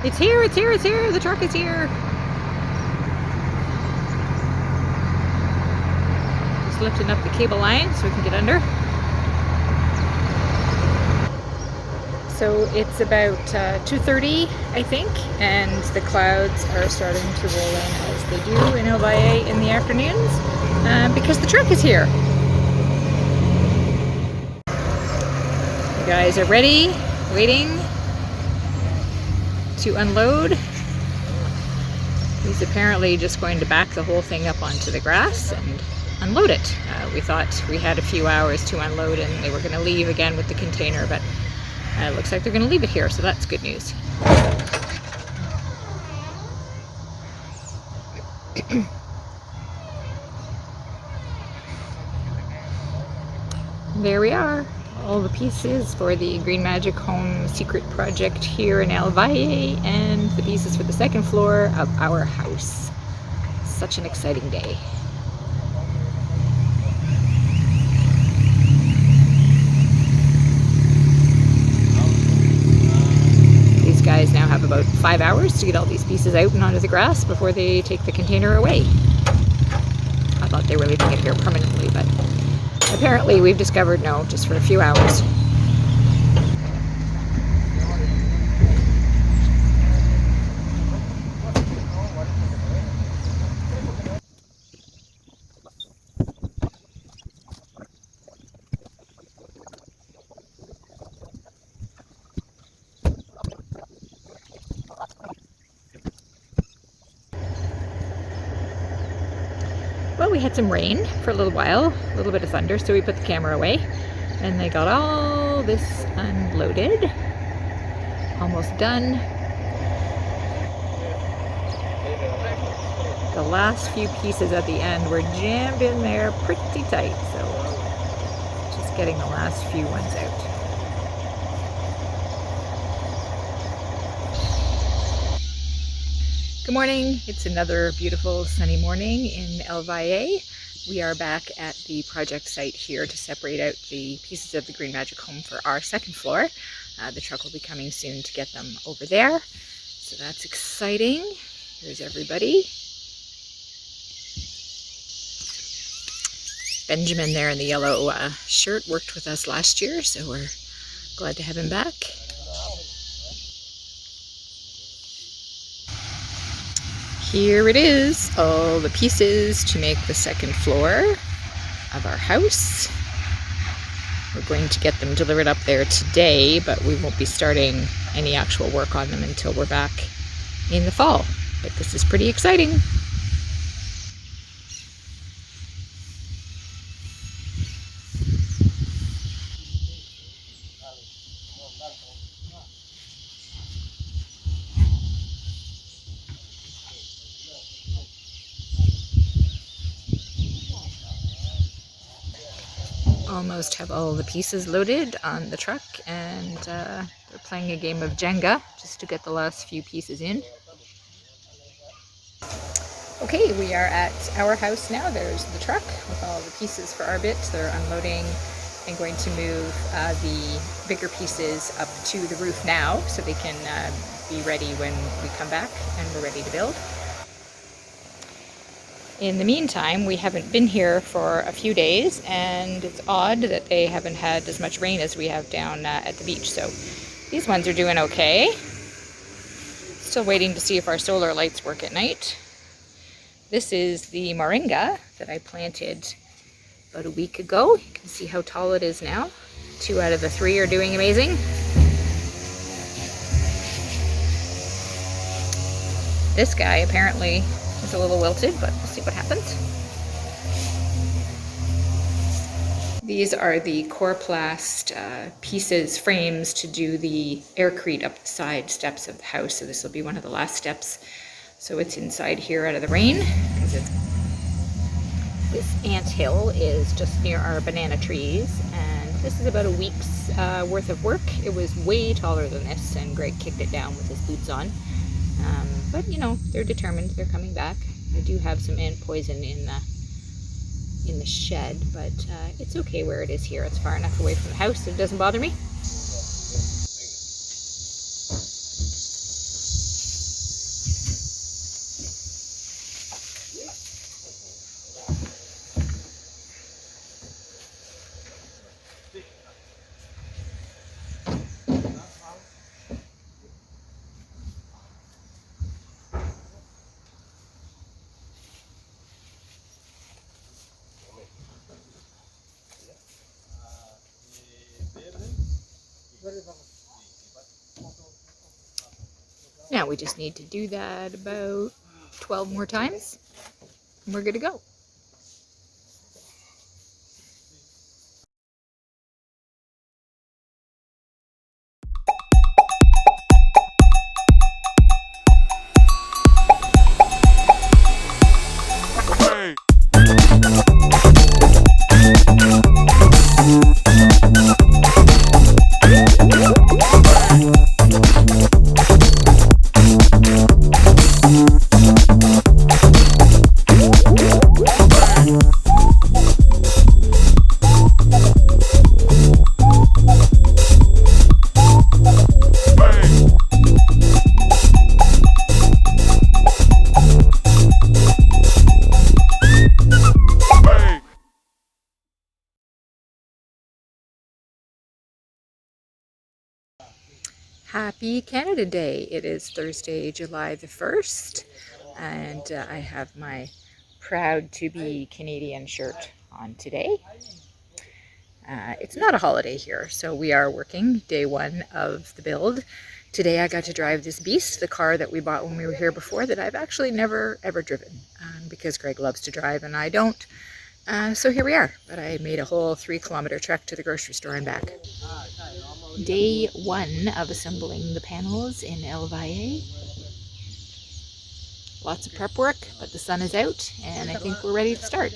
It's here, it's here, it's here. The truck is here. Just lifting up the cable line so we can get under. So it's about 2:30, I think, and the clouds are starting to roll in as they do in El Valle in the afternoons because the truck is here. You guys are ready, waiting to unload. He's apparently just going to back the whole thing up onto the grass and unload it. We thought we had a few hours to unload and they were going to leave again with the container, but it looks like they're going to leave it here, so that's good news. There we are. All the pieces for the Green Magic Home secret project here in El Valle and the pieces for the second floor of our house. Such an exciting day. These guys now have about 5 hours to get all these pieces out and onto the grass before they take the container away. I thought they were leaving it here permanently, but apparently we've discovered no, just for a few hours. Well, we had some rain for a little while, a little bit of thunder, so we put the camera away and they got all this unloaded. Almost done. The last few pieces at the end were jammed in there pretty tight, so just getting the last few ones out. Good morning. It's another beautiful sunny morning in El Valle. We are back at the project site here to separate out the pieces of the Green Magic Home for our second floor. The truck will be coming soon to get them over there. So that's exciting. Here's everybody. Benjamin there in the yellow shirt worked with us last year, so we're glad to have him back. Here it is, all the pieces to make the second floor of our house. We're going to get them delivered up there today, but we won't be starting any actual work on them until we're back in the fall. But this is pretty exciting. Almost have all the pieces loaded on the truck, and they're playing a game of Jenga just to get the last few pieces in. Okay, we are at our house now. There's the truck with all the pieces for our bit. They're unloading and going to move the bigger pieces up to the roof now so they can be ready when we come back and we're ready to build. In the meantime, we haven't been here for a few days, and it's odd that they haven't had as much rain as we have down at the beach. So these ones are doing okay. Still waiting to see if our solar lights work at night. This is the moringa that I planted about a week ago. You can see how tall it is now. 2 out of the 3 are doing amazing. This guy apparently is a little wilted, but we'll see what happens. These are the Coroplast pieces, frames to do the aircrete up the side steps of the house. So this will be one of the last steps. So it's inside here out of the rain. This anthill is just near our banana trees, and this is about a week's worth of work. It was way taller than this, and Greg kicked it down with his boots on. But you know, they're determined, they're coming back. I do have some ant poison in the shed, but it's okay where it is here. It's far enough away from the house that it doesn't bother me. Now we just need to do that about 12 more times, and we're good to go. Happy Canada Day. It is Thursday, July the 1st, and I have my proud to be Canadian shirt on today. It's not a holiday here, so we are working day 1 of the build. Today I got to drive this beast, the car that we bought when we were here before, that I've actually never ever driven, because Greg loves to drive and I don't. So here we are, but I made a whole 3-kilometer trek to the grocery store and back. Day 1 of assembling the panels in El Valle. Lots of prep work, but the sun is out and I think we're ready to start.